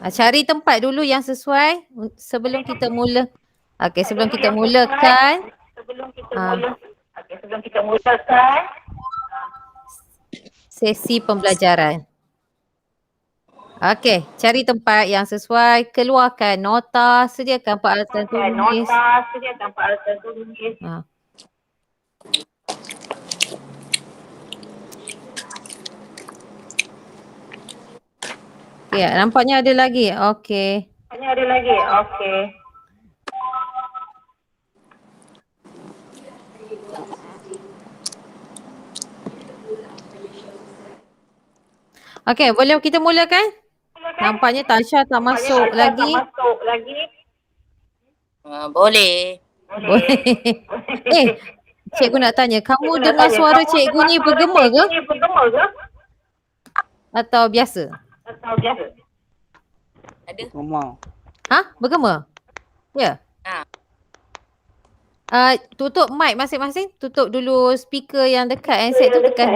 Cari tempat dulu yang sesuai sebelum kita mula. Okey, sebelum kita mulakan. Sesi pembelajaran. Okey, cari tempat yang sesuai, keluarkan nota, sediakan peralatan tulis. Okey, nampaknya ada lagi. Okey. Okey, boleh kita mulakan? Nampaknya Tasha tak masuk lagi. Boleh. Boleh. Cikgu nak tanya, kamu dengar suara cikgu ni bergema ke? Atau biasa? Ada. Bergema? Ya? Tutup mic masing-masing. Tutup dulu speaker yang dekat handset tu, tekan.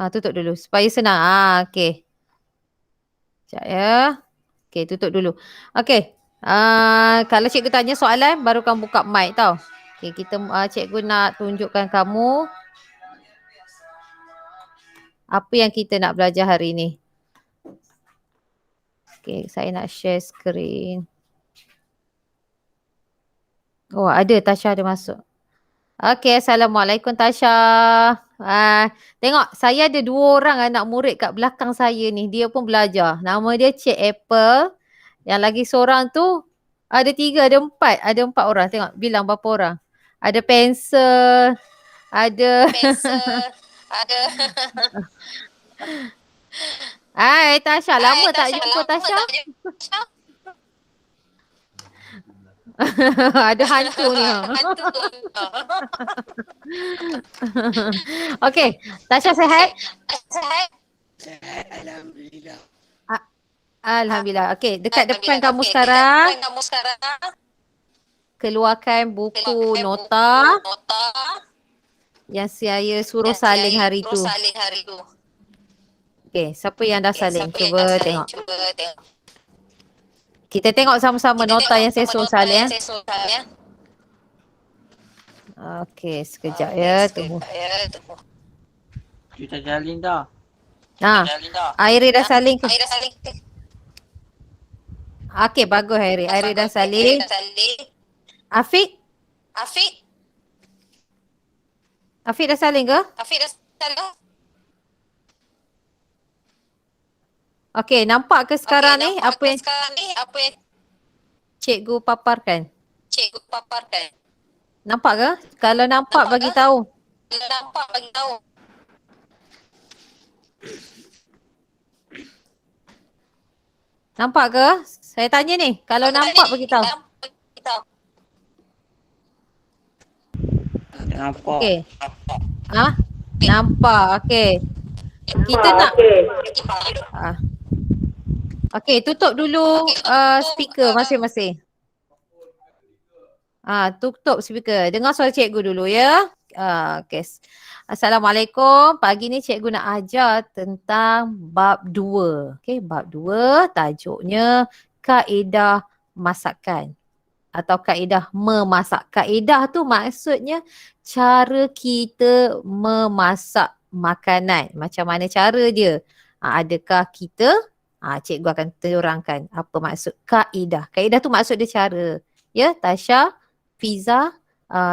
Tutup dulu supaya senang. Okey. Sekejap ya. Okey, tutup dulu. Okey. Kalau cikgu tanya soalan, baru kamu buka mic tau. Okey, cikgu nak tunjukkan kamu apa yang kita nak belajar hari ni. Okey, saya nak share skrin. Oh, ada Tasha ada masuk. Okey, Assalamualaikum Tasha. Tengok, saya ada 2 orang anak murid kat belakang saya ni. Dia pun belajar. Nama dia Cik Apple. Yang lagi seorang tu ada 3, ada 4. Ada 4 orang. Tengok, bilang berapa orang. Ada pensel. Ada. Hai Tasha, lama tak jumpa Tasha. Ada hantu ni. Okey, Tasha sihat? Alhamdulillah. Alhamdulillah. Okey, dekat depan kamu sekarang. Keluarkan buku nota yang saya suruh salin hari tu. Okey, siapa yang dah salin? Cuba tengok. Kita tengok sama-sama nota yang saya suruh salin. Okey, sekejap ya. Tunggu. Kita salin dah. Airi dah salin ke? Okey, bagus Airi. Airi dah salin. Afiq dah salin ke? Okey, nampak ke sekarang ni apa yang cikgu paparkan? Nampak ke? Kalau nampak bagi tahu. Nampak ke? Saya tanya ni, kalau nampak bagi tahu. Nampak. Okey. Nampak. Okey. Kita nak Okey, tutup dulu speaker masing-masing. Tutup speaker. Dengar suara cikgu dulu ya. Okey. Assalamualaikum. Pagi ni cikgu nak ajar tentang bab 2. Okey, bab 2 tajuknya kaedah masakan atau kaedah memasak. Kaedah tu maksudnya cara kita memasak makanan. Macam mana cara dia? Adakah kita cikgu akan terangkan apa maksud kaedah. Kaedah tu maksud dia cara. Ya, Tasha, Fiza,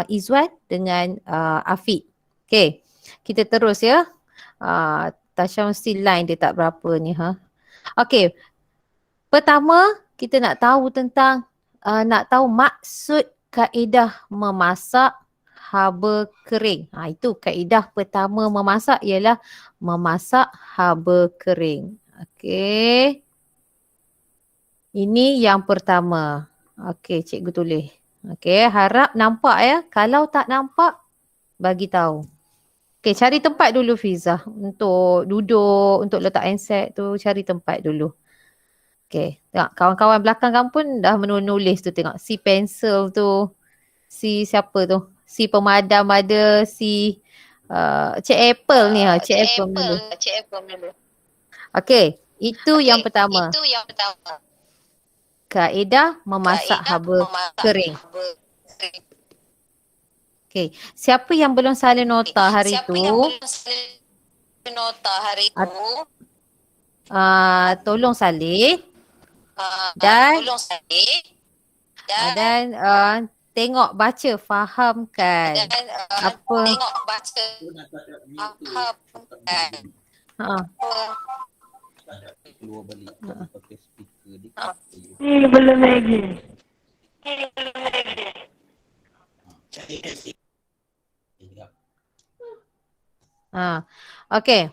Izwan dengan Afiq. Okey, kita terus ya. Tasha mesti line dia tak berapa ni. Okey, pertama kita nak tahu tentang maksud kaedah memasak haba kering. Itu kaedah pertama memasak ialah memasak haba kering. Okey. Ini yang pertama. Okey, cikgu tulis. Okey, harap nampak ya. Kalau tak nampak, bagi tahu. Okey, cari tempat dulu Fiza. Untuk duduk, untuk letak handset tu, cari tempat dulu. Okey, tengok kawan-kawan belakang kamu pun dah menulis tu, tengok. Si pensel tu, si siapa tu? Si pemadam ada, si Cik Apple ni. Cik Apple dulu. Okey, Itu yang pertama. Kaedah memasak haba kering. Okey, siapa yang belum salin nota hari tu? Tolong salin dan tengok baca fahamkan apa keluar balik pakai speaker dia. Belum lagi. Okey.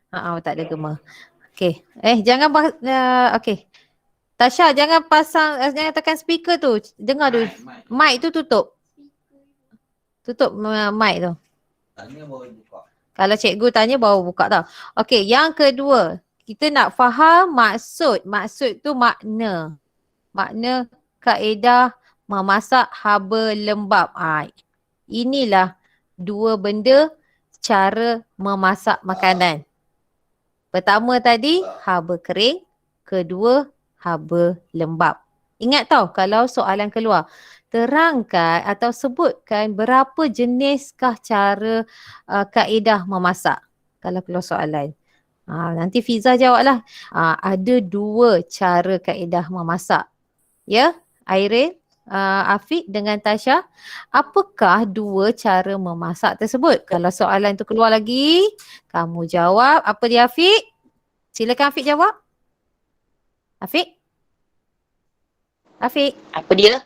Tak ada gema. Okey. Jangan okey. Tasha, jangan jangan tekan speaker tu. Dengar dulu. Mic tu tutup. Tutup mic tu. Tanya baru buka. Kalau cikgu tanya baru buka tau. Okey, yang kedua, kita nak faham maksud. Maksud tu makna. Makna kaedah memasak haba lembab. Inilah dua benda cara memasak makanan. Pertama tadi haba kering, kedua haba lembab. Ingat tau kalau soalan keluar, terangkan atau sebutkan berapa jeniskah cara kaedah memasak. Kalau keluar soalan. Nanti Fiza jawablah. Ada dua cara kaedah memasak. Ya, Airin, Afiq dengan Tasha. Apakah dua cara memasak tersebut? Kalau soalan tu keluar lagi, kamu jawab. Apa dia Afiq? Silakan Afiq jawab. Afiq? Apa dia?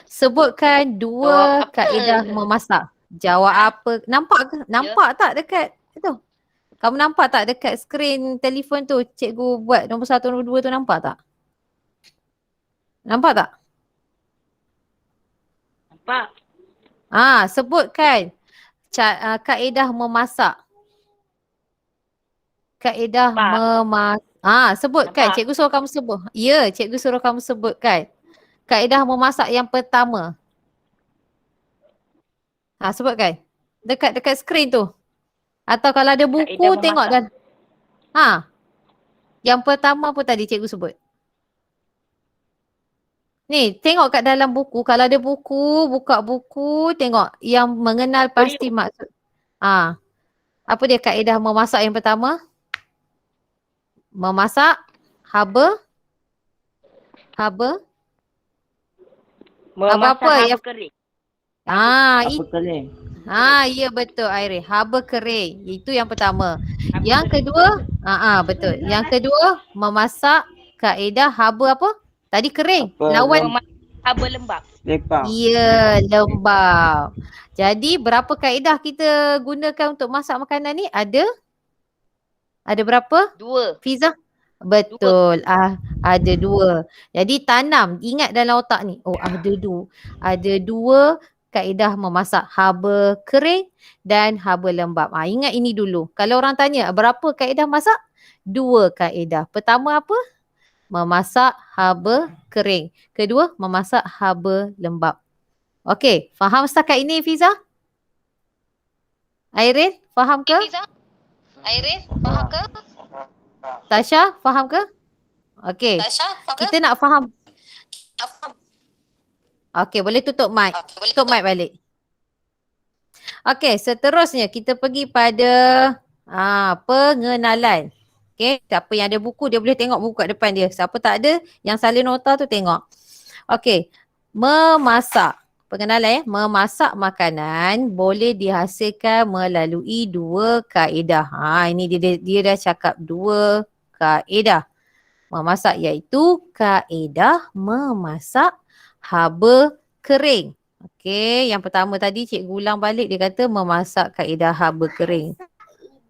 Sebutkan dua kaedah memasak. Jawab apa? Nampak ke? Nampak tak dekat itu? Kamu nampak tak dekat skrin telefon tu cikgu buat nombor 1, nombor 2 tu nampak tak? Nampak tak? Nampak. Sebutkan kaedah memasak. Kaedah memasak. Sebutkan. Nampak. Cikgu suruh kamu sebut. Ya, cikgu suruh kamu sebutkan. Kaedah memasak yang pertama. Sebutkan. Dekat skrin tu. Atau kalau ada buku tengok dan yang pertama pun tadi cikgu sebut. Ni, tengok kat dalam buku. Kalau ada buku, buka buku, tengok yang mengenal pasti maksud. Apa dia kaedah memasak yang pertama? Memasak haba kering. Haba kering. Ya betul Airin. Haba kering. Itu yang pertama. Yang kedua, betul. Yang kedua, memasak kaedah haba apa? Tadi kering. Lawan haba lembab. Ya, lembab. Jadi berapa kaedah kita gunakan untuk masak makanan ni? Ada berapa? 2. Fiza? Betul. Ada 2. Jadi tanam, ingat dalam otak ni. Ada 2 kaedah memasak, haba kering dan haba lembab. Ingat ini dulu. Kalau orang tanya berapa kaedah masak? 2 kaedah. Pertama apa? Memasak haba kering. Kedua, memasak haba lembab. Okey, faham setakat ini Fiza? Airin, faham ke? Tasha, faham ke? Okey. Kita nak faham. Okey, boleh tutup mic. Tutup mic balik. Okey, seterusnya kita pergi pada pengenalan. Okey, siapa yang ada buku dia boleh tengok buku kat depan dia. Siapa tak ada, yang salin nota tu tengok. Okey, memasak. Pengenalan memasak makanan boleh dihasilkan melalui 2 kaedah. Ini dia dah cakap 2 kaedah memasak, iaitu kaedah memasak haba kering. Okey, yang pertama tadi cikgu ulang balik, dia kata memasak kaedah haba kering.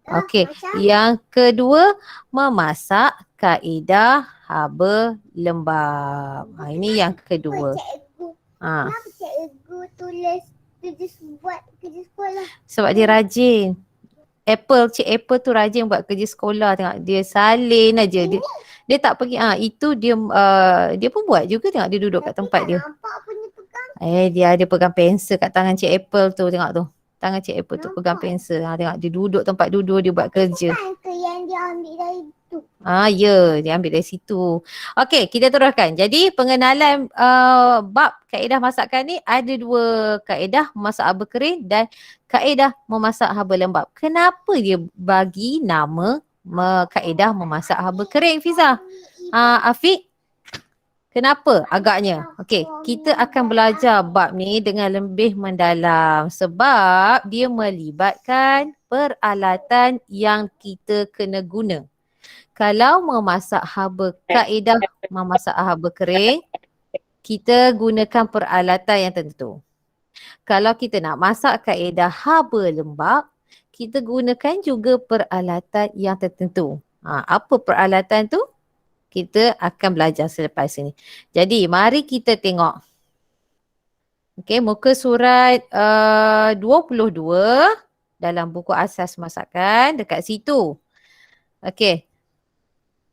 Okey, yang kedua memasak kaedah haba lembab. Ini yang kedua. Kenapa cikgu tulis buat kerja sekolah? Sebab dia rajin. Cik Apple tu rajin buat kerja sekolah. Tengok dia salin aja. Dia tak pergi. Itu dia pun buat juga. Tengok dia duduk kat tempat dia. Dia ada pegang pensel kat tangan Cik Apple tu. Tengok tu. Tangan Cik Apple tu pegang pensel. Tengok dia duduk tempat duduk dia buat kerja. ambil dari tu. Ya, dia ambil dari situ. Okey, kita teruskan. Jadi pengenalan bab kaedah masakan ni ada dua kaedah, memasak haba kering dan kaedah memasak haba lembap. Kenapa dia bagi nama kaedah memasak haba kering, Fiza? Afiq? Kenapa agaknya? Okey, kita akan belajar bab ni dengan lebih mendalam sebab dia melibatkan peralatan yang kita kena guna. Kalau memasak haba, kaedah memasak haba kering, kita gunakan peralatan yang tertentu. Kalau kita nak masak kaedah haba lembap, kita gunakan juga peralatan yang tertentu. Apa peralatan tu? Kita akan belajar selepas ini. Jadi mari kita tengok. Okey, muka surat 22 dalam buku asas masakan dekat situ. Okey.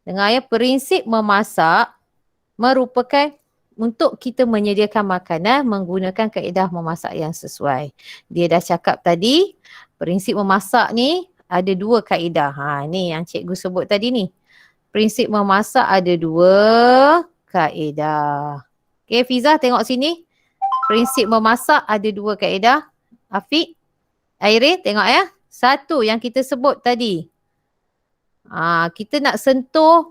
Dengar ya, prinsip memasak merupakan untuk kita menyediakan makanan menggunakan kaedah memasak yang sesuai. Dia dah cakap tadi, prinsip memasak ni ada dua kaedah. Ni yang cikgu sebut tadi ni. Prinsip memasak ada dua kaedah. Okay, Fiza tengok sini. Prinsip memasak ada dua kaedah. Afiq, Aire tengok ya. Satu yang kita sebut tadi. Kita nak sentuh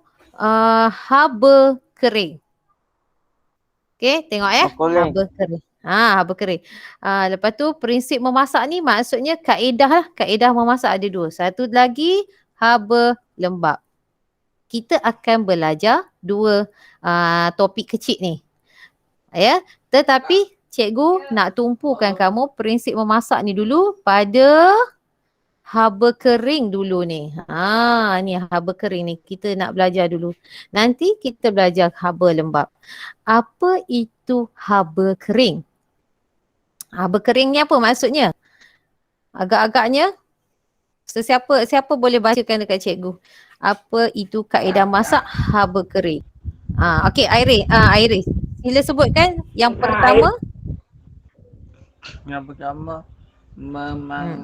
haba kering. Okay, tengok ya. Haba kering. Haba kering. Lepas tu prinsip memasak ni maksudnya kaedah lah. Kaedah memasak ada dua. Satu lagi haba lembap. Kita akan belajar dua topik kecil ni. Ya, tetapi cikgu nak tumpukan kamu prinsip memasak ni dulu pada haba kering dulu ni. Ni haba kering ni kita nak belajar dulu. Nanti kita belajar haba lembap. Apa itu haba kering? Haba kering ni apa maksudnya? Agak-agaknya siapa boleh bacakan dekat cikgu? Apa itu kaedah masak haba kering? Okey, Iris. Sila sebutkan yang pertama. Yang pertama memanggang.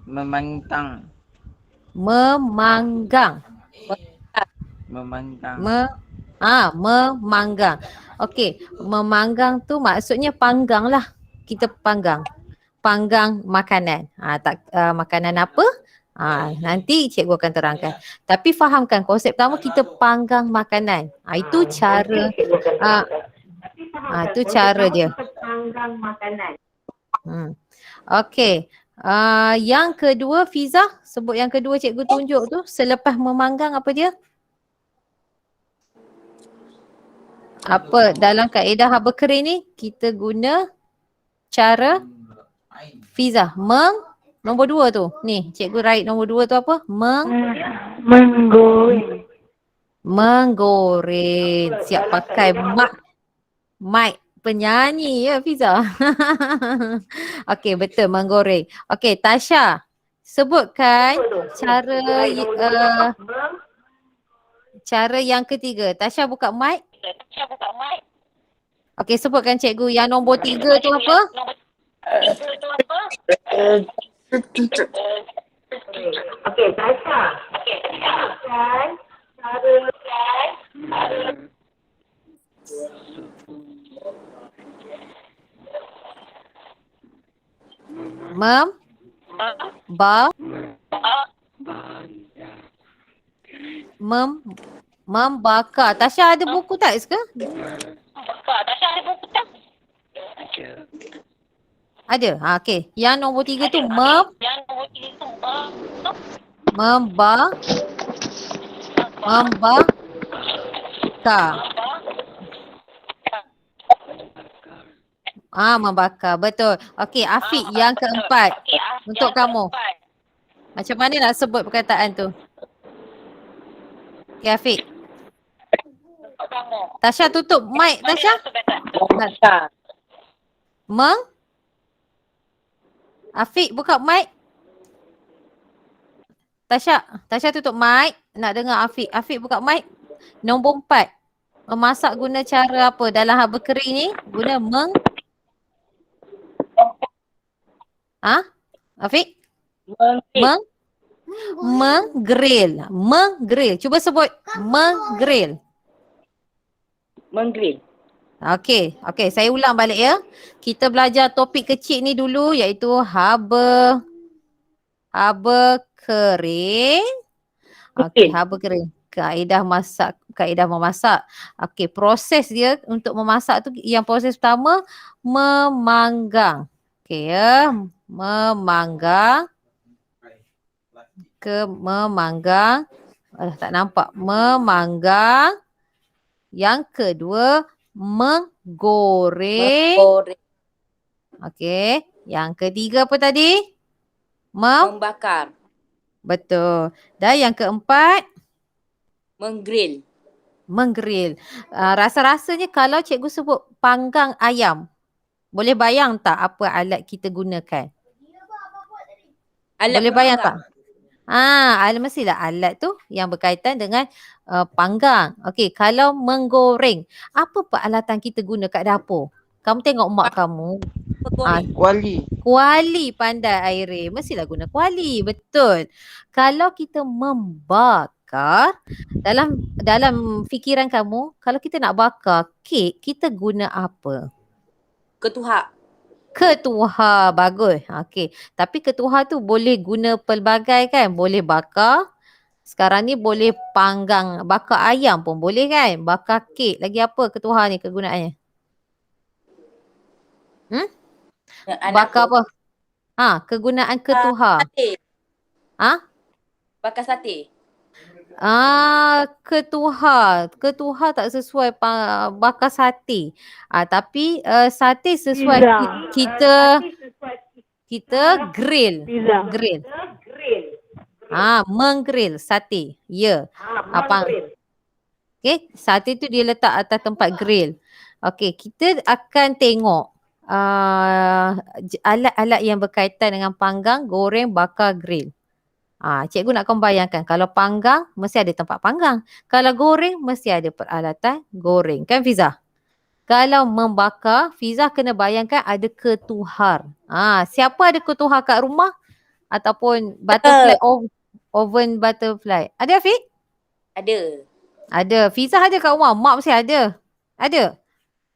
Memanggang. Memanggang. Okey, memanggang tu maksudnya panggang lah. Kita panggang. Panggang makanan. Makanan apa? Nanti cikgu akan terangkan. Tapi fahamkan konsep pertama kita panggang makanan. Itu cara itu cara dia. Panggang makanan. Okey. Yang kedua Fiza, sebut yang kedua cikgu tunjuk tu selepas memanggang apa dia? Apa dalam kaedah haba kering ni kita guna cara Fiza nombor 2 tu. Ni, cikgu write nombor 2 tu apa? Menggoreng. Menggoreng. Siap pakai mic penyanyi ya Fiza. Okey, betul menggoreng. Okey, Tasha. Sebutkan cara yang ketiga. Tasha buka mic. Okey, sebutkan cikgu yang nombor 3 tu apa? Okey, Tasha. Membakar. Tasha ada buku teks ke? Ada. Okey. Yang nombor 3 tu membakar. Membakar. Betul. Okey, Afiq yang keempat. Untuk kamu. Macam mana nak sebut perkataan tu? Okey, Afiq. Tasha tutup mic, Tasha. Afiq buka mic. Tasha tutup mic. Nak dengar Afiq. Afiq buka mic. Nombor 4. Memasak guna cara apa? Dalam haba kering ni guna Afiq? Menggrill. Menggrill. Cuba sebut menggrill. Menggrill. Okey, saya ulang balik ya. Kita belajar topik kecil ni dulu iaitu haba kering. Okey, haba kering. Kaedah memasak. Okey, proses dia untuk memasak tu yang proses pertama memanggang. Okey ya, memanggang. Memanggang. Tak nampak. Memanggang. Yang kedua menggoreng. Okey. Yang ketiga apa tadi? Membakar. Betul. Dan yang keempat? Menggrill. Menggrill. Rasa-rasanya kalau cikgu sebut panggang ayam, boleh bayang tak apa alat kita gunakan? Alat Boleh bayang tak? pemanggang. Mestilah alat tu yang berkaitan dengan panggang. Okey, kalau menggoreng, apa peralatan kita guna kat dapur? Kamu tengok mak kamu. Kuali. Kuali pandai Airin. Mestilah guna kuali. Betul. Kalau kita membakar, dalam fikiran kamu, kalau kita nak bakar kek, kita guna apa? Ketuhak. Ketuhar. Bagus. Okey. Tapi ketuhar tu boleh guna pelbagai kan? Boleh bakar. Sekarang ni boleh panggang, bakar ayam pun boleh kan? Bakar kek. Lagi apa ketuhar ni kegunaannya? Bakar apa? Kegunaan ketuhar. Sate. Ha? Bakar sate. Ketuhar tak sesuai bakar sate. Tapi sate sesuai kita grill. Grill. Menggrill sate. Ya. Okey, sate tu dia letak atas tempat grill. Okey, kita akan tengok alat-alat yang berkaitan dengan panggang, goreng, bakar, grill. Cikgu nak kau bayangkan kalau panggang mesti ada tempat panggang. Kalau goreng mesti ada peralatan goreng. Kan Fiza? Kalau membakar, Fiza kena bayangkan ada ketuhar. Siapa ada ketuhar kat rumah? Ataupun butterfly oven butterfly. Ada Afiq? Ada. Fiza ada kat rumah. Mak mesti ada. Ada.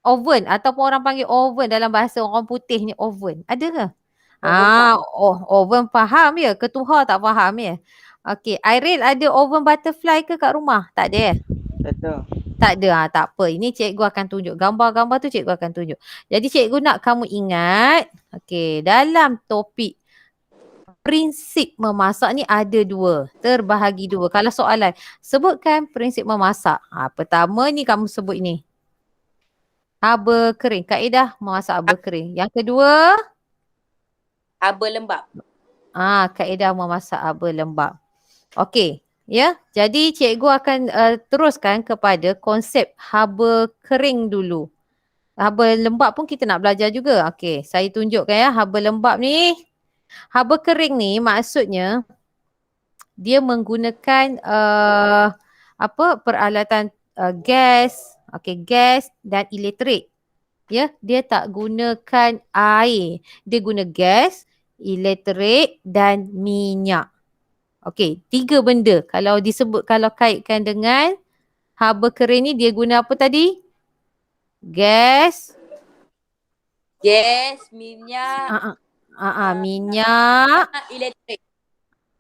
Oven ataupun orang panggil oven dalam bahasa orang putih ni oven. Ada ke? Oven faham ya. Ketuhar tak faham ya. Okey. Airil ada oven butterfly ke kat rumah? Tak ada Tak ada. Tak apa. Ini cikgu akan tunjuk. Gambar-gambar tu cikgu akan tunjuk. Jadi cikgu nak kamu ingat. Okey. Dalam topik prinsip memasak ni ada dua. Terbahagi dua. Kalau soalan, sebutkan prinsip memasak. Pertama ni kamu sebut ini. Haba kering. Kaedah memasak haba kering. Yang kedua? Haba lembap. Kaedah memasak haba lembap. Okey. Ya. Jadi cikgu akan teruskan kepada konsep haba kering dulu. Haba lembap pun kita nak belajar juga. Okey. Saya tunjukkan ya. Haba lembap ni. Haba kering ni maksudnya dia menggunakan peralatan gas. Okey, gas dan elektrik. Ya, dia tak gunakan air. Dia guna gas, elektrik dan minyak. Okey, 3 benda. Kalau kaitkan dengan haba kering ni dia guna apa tadi? Gas. Minyak. Minyak.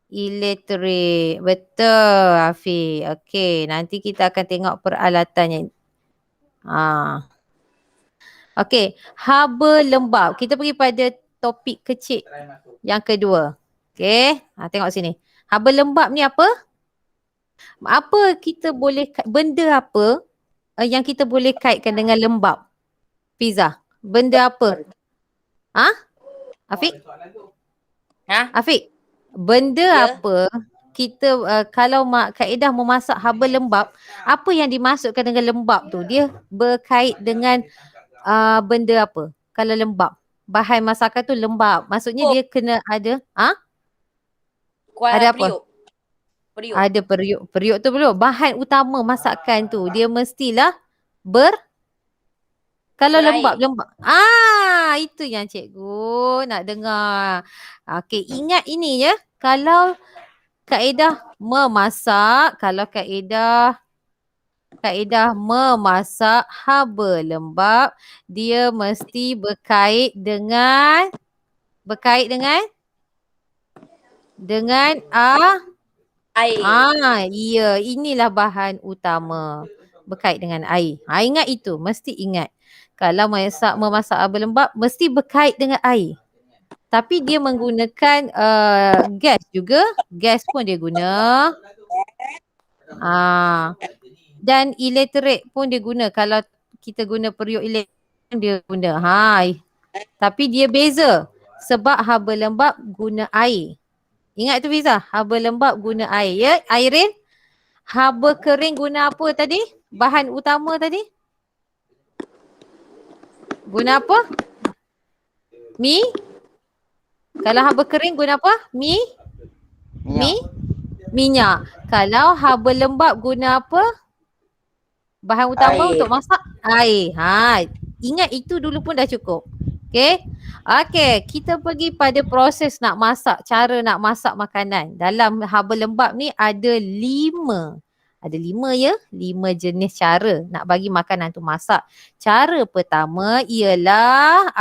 Elektrik. Betul, Afiq. Okey, nanti kita akan tengok peralatannya. Okey, haba lembap. Kita pergi pada topik kecil yang kedua. Okey, tengok sini. Haba lembap ni apa? Benda apa yang kita boleh kaitkan dengan lembap? Fiza, benda apa? Afiq? Afiq, benda apa kita kalau kaedah memasak haba lembap, apa yang dimaksudkan dengan lembap tu? Dia berkait dengan benda apa? Kalau lembap, bahan masakan tu lembap. Maksudnya dia kena ada ada apa? Periuk. Ada periuk. Periuk tu belum. Bahan utama masakan tu dia mestilah kalau lembap. Itu yang cikgu nak dengar. Okey, ingat ini ya. Kalau kaedah memasak, kalau kaedah memasak haba lembab, dia mesti berkait dengan Air. ya, inilah bahan utama. Berkait dengan air. Ingat itu, mesti ingat. Kalau memasak haba lembab, mesti berkait dengan air. Tapi dia menggunakan gas juga. Gas pun dia guna. Dan elektrik pun dia guna. Kalau kita guna periuk elektrik dia guna. Tapi dia beza. Sebab haba lembab guna air. Ingat tu Fiza, haba lembab guna air. Ya, Airin? Haba kering guna apa tadi? Bahan utama tadi? Guna apa? Mi? Kalau haba kering guna apa? Minyak. Kalau haba lembab guna apa? Bahan utama Air. untuk masak? Air. Ingat itu dulu pun dah cukup. Okay. Kita pergi pada proses nak masak, cara nak masak makanan. Dalam haba lembab ni ada 5. Ada 5 ya, 5 jenis cara nak bagi makanan tu masak. Cara pertama ialah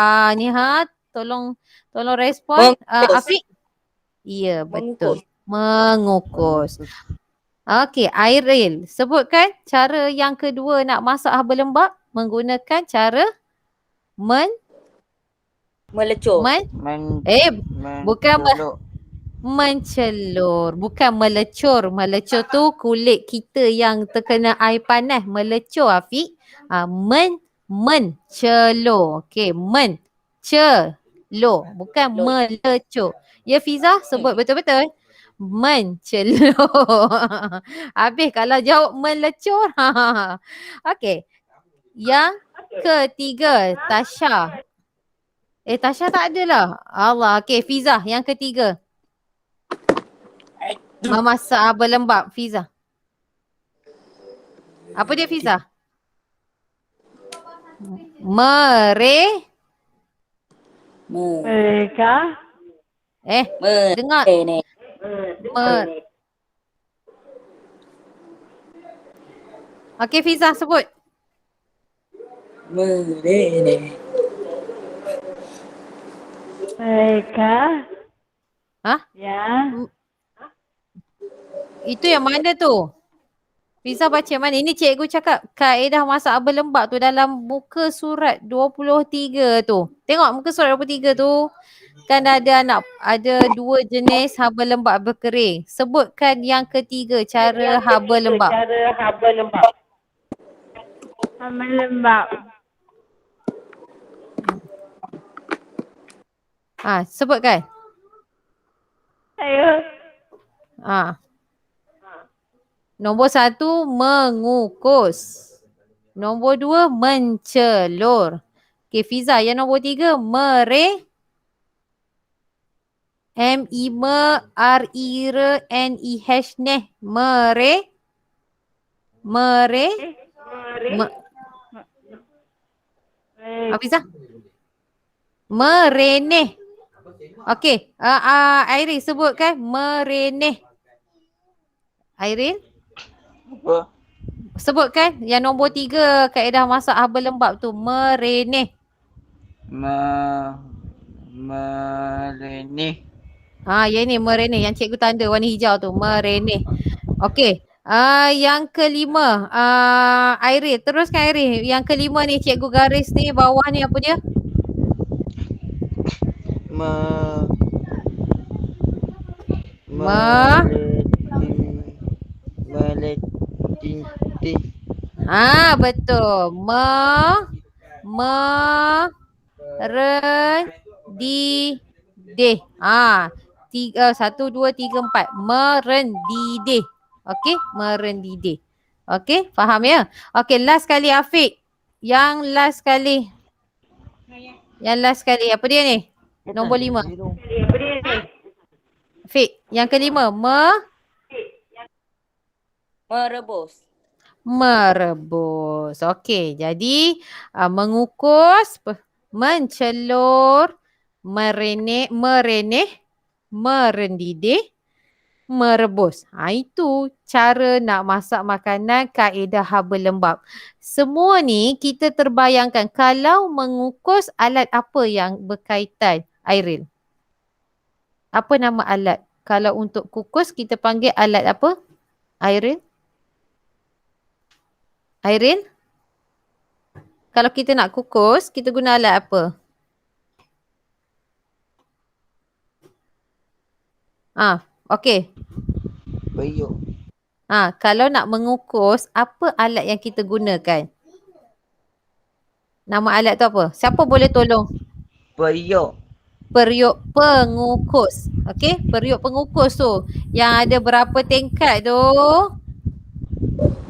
tolong respon Afiq. Ya, betul. Mengukus. Airil, sebutkan cara yang kedua nak masak haba lembab menggunakan cara Melecur. bukan mencelur, bukan melecur. Melecur tu kulit kita yang terkena air panas. Melecur Afiq. Mencelur. Okey, mencelur. Bukan melecur. Ya Fiza, sebut betul-betul. Mencelur. Habis kalau jawab melecur. Okey. Yang ketiga, Tasha. Tasha tak ada lah. Allah. Okey, Fiza yang ketiga. Memasak haba lembab, Fiza. Apa dia Fiza? Mereka. Dengar. Okey Fiza, sebut. Mereka. Ya. Itu yang mana tu? Fiza baca yang mana? Ini cikgu cakap kaedah masak haba lembab tu dalam muka surat 23 tu. Tengok muka surat 23 tu. Kan ada 2 jenis haba lembab berkering. Sebutkan yang ketiga cara haba lembab. Haba lembab. Sebutkan. Saya. Nombor 1, mengukus. Nombor 2, mencelur. Okey Fiza, yang nombor 3, M-I-M-R-I-R-N-E-H Fiza? Mereneh. Okey, Airin sebutkan mereneh. Airin? Apa? Sebutkan yang nombor 3 kaedah masak haba lembab tu. Mereneh. Mereneh. Yang ni mereneh. Yang cikgu tanda warna hijau tu. Mereneh. Okey. Yang kelima. Airin. Teruskan Airin. Yang kelima ni cikgu garis ni bawah ni apa dia? Betul. Merendidih. 1, 2, 3, 4. Merendidih. Okey, merendidih. Okey, faham ya? Okey, last kali Afiq. Yang last kali. Apa dia ni? Nombor 5. Afiq, yang kelima. Merebus. Okey, jadi mengukus, mencelur, mereneh, merendidih, merebus. Itu cara nak masak makanan kaedah haba lembab. Semua ni kita terbayangkan kalau mengukus alat apa yang berkaitan, Airil? Apa nama alat? Kalau untuk kukus kita panggil alat apa? Airil? Airil? Kalau kita nak kukus, kita guna alat apa? Okey. Periuk. Kalau nak mengukus, apa alat yang kita gunakan? Nama alat tu apa? Siapa boleh tolong? Periuk. Periuk pengukus. Okey, periuk pengukus tu. Yang ada berapa tingkat tu?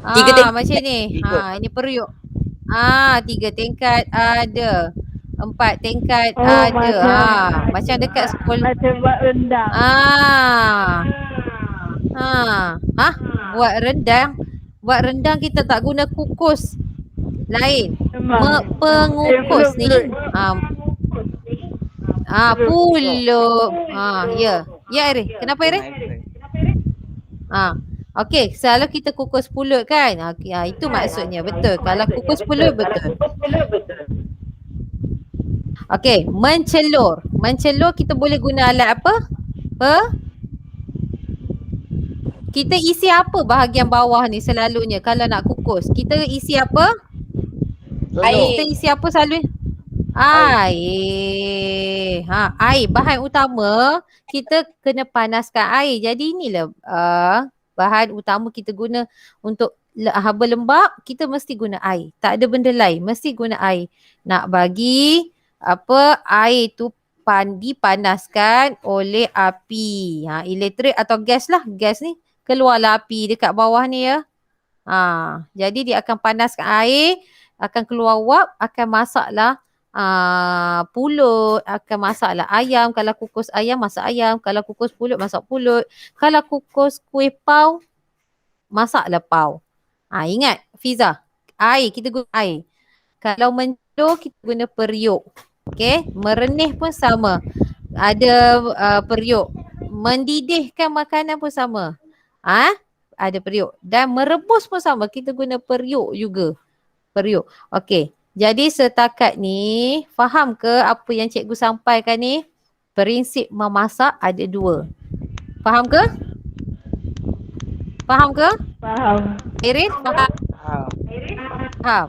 3 tingkat. Macam ni. 3. Ini periuk. 3 tingkat ada. 4 tingkat Oh, ada. Macam dekat sekolah. Macam buat rendang. Buat rendang. Buat rendang kita tak guna kukus. Lain. Pengukus ni. Pulut. Ya. Ya, Airi. Kenapa, Airi? Okey, kalau kita kukus pulut kan. Itu maksudnya. Betul. Kalau kukus pulut, betul. Okey, mencelur. Mencelur kita boleh guna alat apa? Kita isi apa bahagian bawah ni selalunya kalau nak kukus? Kita isi apa? Air. Kita isi apa selalu? Air. Air. Bahan utama kita kena panaskan air. Jadi inilah bahan utama kita guna untuk haba lembab, kita mesti guna air. Tak ada benda lain, mesti guna air. Nak bagi air tu dipanaskan oleh api. Elektrik atau gas lah. Gas ni keluarlah api dekat bawah ni ya. Jadi dia akan panaskan air, akan keluar wap, akan masaklah pulut, akan masaklah ayam. Kalau kukus ayam, masak ayam. Kalau kukus pulut, masak pulut. Kalau kukus kuih pau, masaklah pau. Ingat Fiza, air, kita guna air. Kalau mencelur, kita guna periuk. Okay, merenih pun sama. Ada periuk. Mendidihkan makanan pun sama. Ada periuk. Dan merebus pun sama. Kita guna periuk juga. Periuk. Okay. Jadi setakat ni, faham ke apa yang cikgu sampaikan ni? Prinsip memasak ada 2. Faham ke? Faham ke? Faham. Irin? Faham? Faham.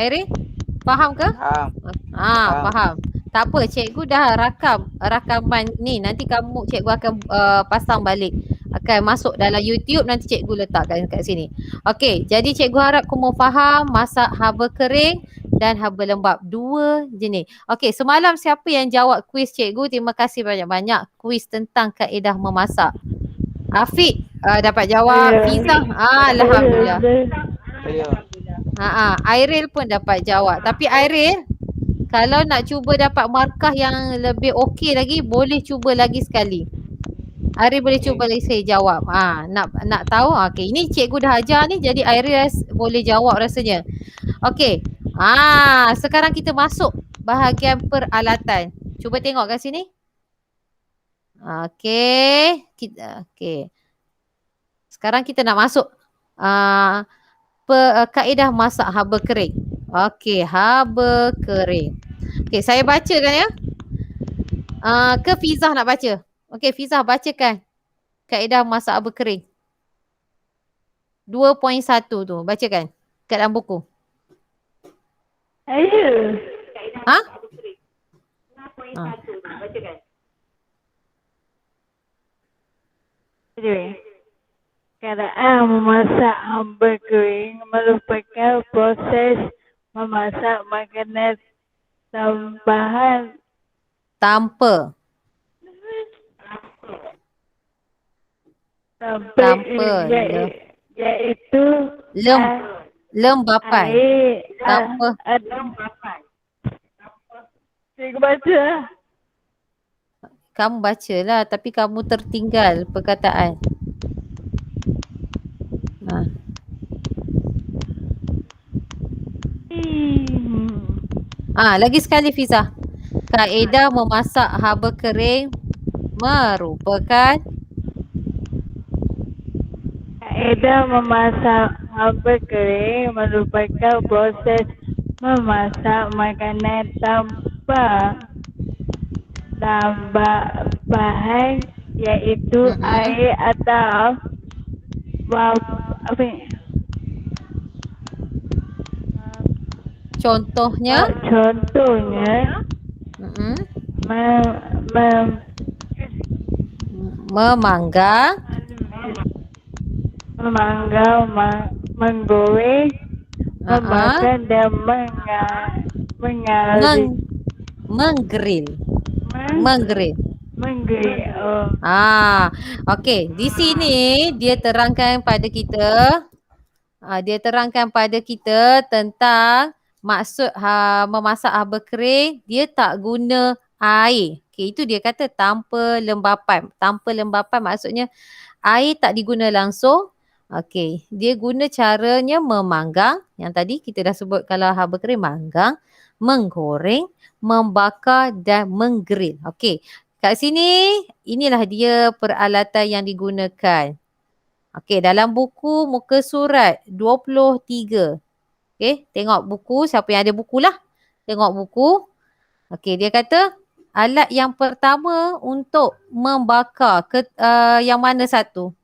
Irin? Faham ke? Faham. Tak apa, cikgu dah rakaman ni. Nanti cikgu akan pasang balik. Akan masuk dalam YouTube, nanti cikgu letakkan kat sini. Okey, jadi cikgu harap kamu faham masak haba kering dan haba lembab. 2 jenis. Okey, semalam siapa yang jawab kuis cikgu? Terima kasih banyak-banyak. Kuis tentang kaedah memasak. Afiq dapat jawab. Fiza, alhamdulillah. Airil pun dapat jawab. Tapi Airil, kalau nak cuba dapat markah yang lebih okey lagi, boleh cuba lagi sekali. Airil boleh cuba lagi saya jawab. Nak tahu? Okey, ini cikgu dah ajar ni, jadi Airil boleh jawab rasanya. Okey. Sekarang kita masuk bahagian peralatan. Cuba tengok kat sini. Okey. Okey. Sekarang kita nak masuk kaedah masak haba kering. Okey, haba kering. Okey, saya bacakan ya. Ke Fizah nak baca? Okey, Fizah bacakan kaedah masak haba kering. 2.1 tu, bacakan kat dalam buku. Ayo. Bacakan. Keadaan memasak haba kering merupakan proses memasak makanan tambahan Tanpa. Iaitu lembapan. Tanpa. Lembapan. Cikgu baca. Kamu bacalah, tapi kamu tertinggal perkataan. Lagi sekali Fiza. Kaedah memasak haba kering merupakan Kaedah memasak hamburger merupakan proses memasak makanan tanpa bahan iaitu air atau apa ni? contohnya. Contohnya Mm-mm. Memanggang, memanggang, menggoreng, memakan dan mengalir. menggrill. Menggrill. Menggrill. Oh. Okey. Di sini dia terangkan pada kita, tentang maksud memasak haba kering, dia tak guna air. Okey, itu dia kata tanpa lembapan. Tanpa lembapan maksudnya air tak diguna langsung. Okey, dia guna caranya memanggang. Yang tadi kita dah sebut kalau haba kering manggang, menggoreng, membakar dan menggrill. Okey, kat sini inilah dia peralatan yang digunakan. Okey, dalam buku muka surat 23. Okey, tengok buku, siapa yang ada buku lah. Tengok buku. Okey, dia kata alat yang pertama untuk membakar yang mana satu?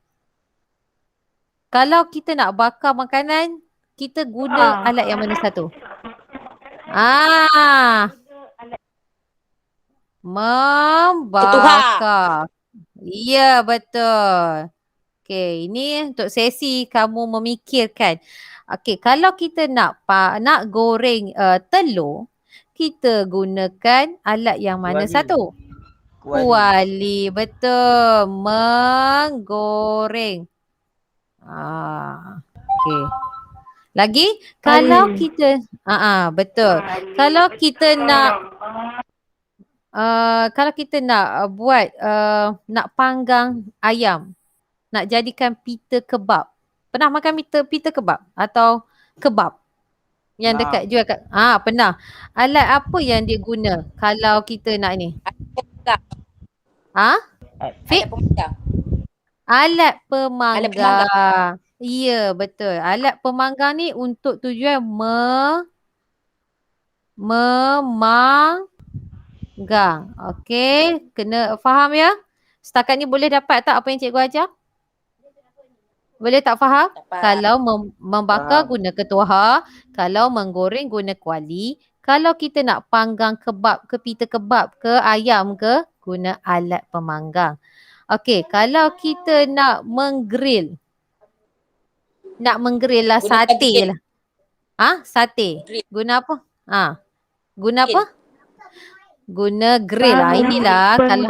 Kalau kita nak bakar makanan, kita guna alat yang mana satu? Membakar. Ya, betul. Okey, ini untuk sesi kamu memikirkan. Okey, kalau kita nak goreng telur, kita gunakan alat yang mana Kuali. satu? Kuali. Betul. Menggoreng. Okey. Lagi, kalau kita betul. Kalau kita nak buat nak panggang ayam, nak jadikan pita kebab. Pernah makan pita kebab atau kebab? Yang dekat jual kat pernah. Alat apa yang dia guna kalau kita nak ni? Fik? Alat pemanggang. Ya, betul. Alat pemanggang ni untuk tujuan memanggang. Okey, kena faham ya? Setakat ni boleh dapat tak apa yang cikgu ajar? Boleh tak faham? Kalau membakar guna ketuha, kalau menggoreng guna kuali, kalau kita nak panggang kebab ke pita kebab ke ayam ke, guna alat pemanggang. Okey, kalau kita nak menggrill. Nak menggrill lah sate lah. Sate. Guna apa? Guna apa? Guna grill lah. Inilah kalau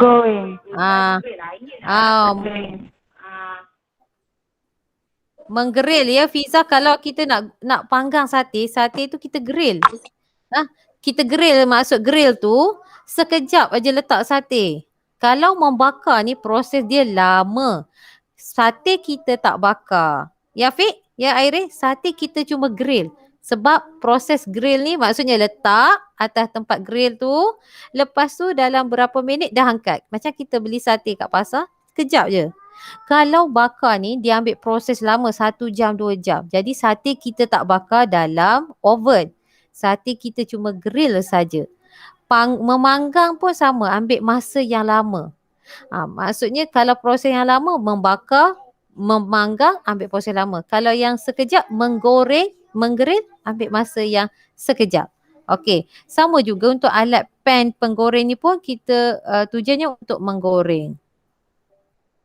menggrill ya Fiza, kalau kita nak panggang sate tu kita grill. Kita grill, maksud grill tu sekejap aja letak sate. Kalau membakar ni proses dia lama. Sate kita tak bakar. Ya Fik? Ya Airin? Sate kita cuma grill. Sebab proses grill ni maksudnya letak atas tempat grill tu. Lepas tu dalam berapa minit dah angkat. Macam kita beli sate kat pasar, sekejap je. Kalau bakar ni dia ambil proses lama 1 jam 2 jam. Jadi sate kita tak bakar dalam oven. Sate kita cuma grill saja. Memanggang pun sama, ambil masa yang lama. Maksudnya kalau proses yang lama membakar, memanggang ambil proses lama. Kalau yang sekejap menggoreng, menggrill ambil masa yang sekejap. Okey, sama juga untuk alat pan penggoreng ni pun kita tujuannya untuk menggoreng.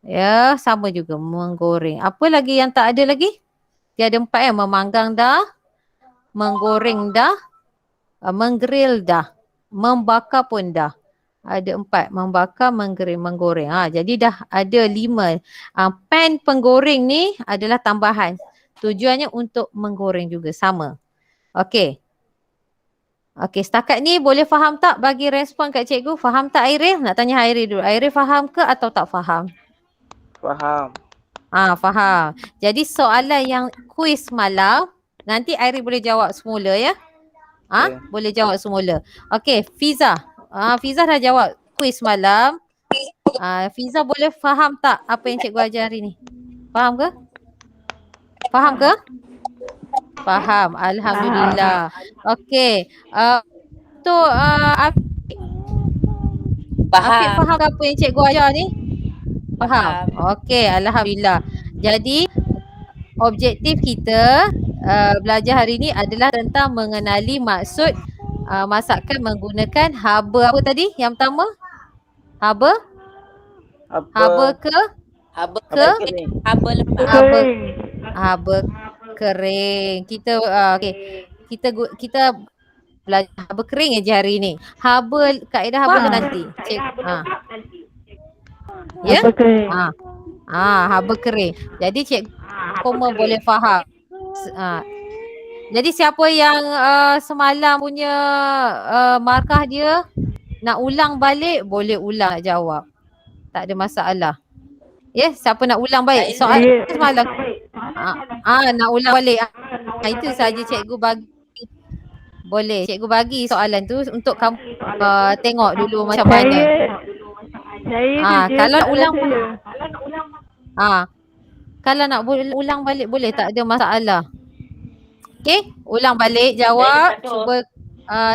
Ya, sama juga menggoreng. Apa lagi yang tak ada lagi? Dia ada 4 memanggang dah, menggoreng dah, menggrill dah, membakar pun dah. Ada 4, membakar, menggrill, menggoreng. Jadi dah ada 5. Pan penggoreng ni adalah tambahan. Tujuannya untuk menggoreng juga, sama. Okey. Okey, setakat ni boleh faham tak? Bagi respon kat cikgu. Faham tak Airil? Nak tanya Airil dulu. Airil faham ke atau tak faham? Faham. Faham. Jadi soalan yang kuis malam, nanti Airil boleh jawab semula ya? Boleh jawab semula. Okey, Fiza. Fiza dah jawab kuis malam. Fiza boleh faham tak apa yang cikgu ajar hari ni? Faham ke? Faham ke? Faham. Alhamdulillah. Okey. Afiq faham apa yang cikgu ajar ni? Faham. Okey, alhamdulillah. Jadi objektif kita belajar hari ni adalah tentang mengenali maksud masakan menggunakan haba apa tadi? Yang pertama? Haba ke? Haba Ke? kering. Haba lemak. Haba kering. Kita okey. Kita belajar haba kering je hari ni. Kaedah haba ke nanti? Ya? Haba kering. Haba kering. Jadi cikgu semua boleh faham. Jadi siapa yang semalam punya markah dia nak ulang balik, boleh ulang nak jawab. Tak ada masalah. Ya, siapa nak ulang balik? Soalan semalam. Nak ulang balik. Itu saja cikgu bagi. Boleh. Cikgu bagi soalan tu untuk kamu tengok dulu macam mana. Kalau nak ulang kalau nak ulang balik boleh, tak ada masalah. Okey, ulang balik jawab, cuba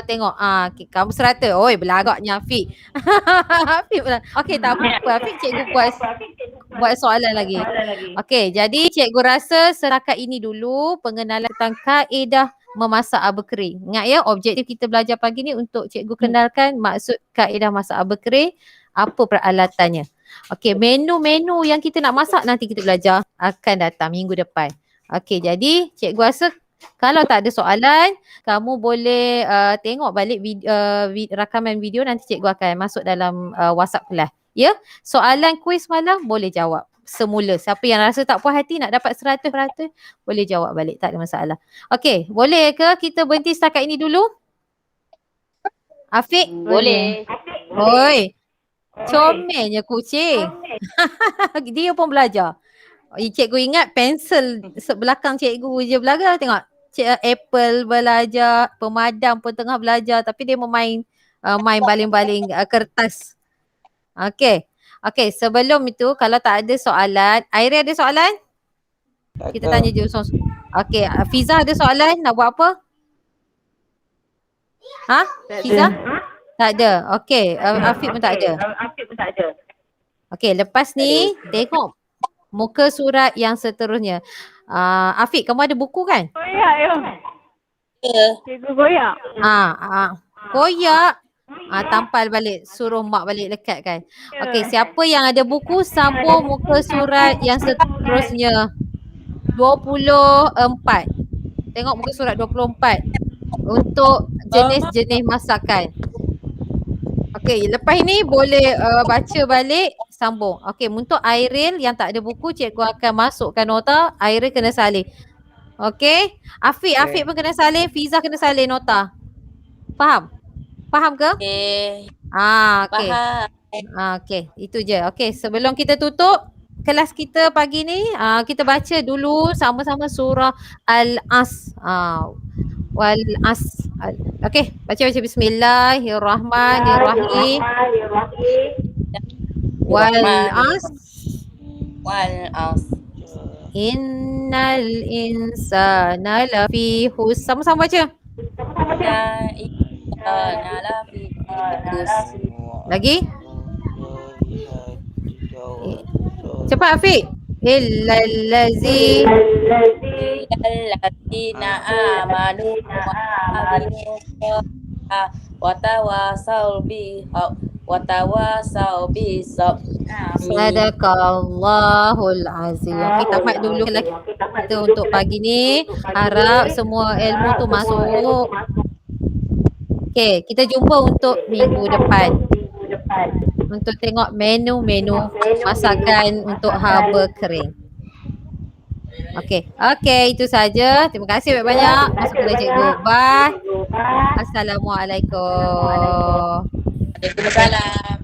tengok. Okay, kamu serata. Oi, belagaknya Afiq. Afiq pula. Okey, tak apa. Afiq cikgu buat soalan lagi. Okey, jadi cikgu rasa setakat ini dulu pengenalan tentang kaedah memasak haba kering. Ingat ya, objektif kita belajar pagi ni untuk cikgu kenalkan maksud kaedah masak haba kering, apa peralatannya. Okey, menu-menu yang kita nak masak nanti kita belajar akan datang minggu depan. Okey, jadi cikgu rasa kalau tak ada soalan, kamu boleh tengok balik rakaman video, nanti cikgu akan masuk dalam WhatsApp kelas. Ya, soalan kuis malam boleh jawab semula. Siapa yang rasa tak puas hati nak dapat 100% boleh jawab balik, tak ada masalah. Okey, boleh ke kita berhenti setakat ini dulu? Afiq? Boleh. Oi, comelnya kucing. Dia pun belajar. Cikgu ingat pensel belakang cikgu je belajar. Tengok, Apple belajar, pemadam pun tengah belajar, tapi dia main baling-baling kertas. Okey. Okey, sebelum itu kalau tak ada soalan, Airi ada soalan? Kita tanya je. Okey, Fiza ada soalan? Nak buat apa? Fiza? Tak ada. Okey, Afiq pun tak ada. Okey, lepas ni tengok muka surat yang seterusnya. Afiq, kamu ada buku kan? Koyak ya. Cikgu koyak. Koyak. Tampal balik, suruh mak balik lekatkan. Okey, siapa yang ada buku sambung muka surat yang seterusnya. 24. Tengok muka surat 24 untuk jenis-jenis masakan. Okey, lepas ini boleh baca balik, sambung. Okey, untuk Airil yang tak ada buku, cikgu akan masukkan nota. Airil kena salin. Okey, Afiq pun kena salin, Fiza kena salin nota. Faham? Faham ke? Okey. Okey. Faham. Okey, itu je. Okey, sebelum kita tutup kelas kita pagi ni, kita baca dulu sama-sama surah Al-As. Wal-As. Okey, baca bismillahirrahmanirrahim. Wal-As. Innal insana lafi khusr. Sama-sama baca. Lagi? Cepat Afiq. Illallazina amanu wa tawasau bisabr. Sadaqallahul azim. Okey, tamat dulu kelas kita untuk pagi ni. Harap semua ilmu tu masuk. Okey, kita jumpa untuk minggu depan. Untuk tengok menu-menu masakan untuk haba kering. Okey, itu saja. Terima kasih banyak-banyak. Masuk kelas cikgu. Bye. Assalamualaikum. Waalaikumsalam.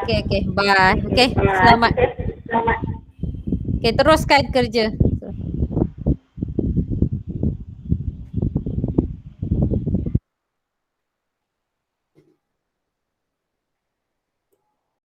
Okey, bye. Okey, selamat. Okey, teruskan kerja.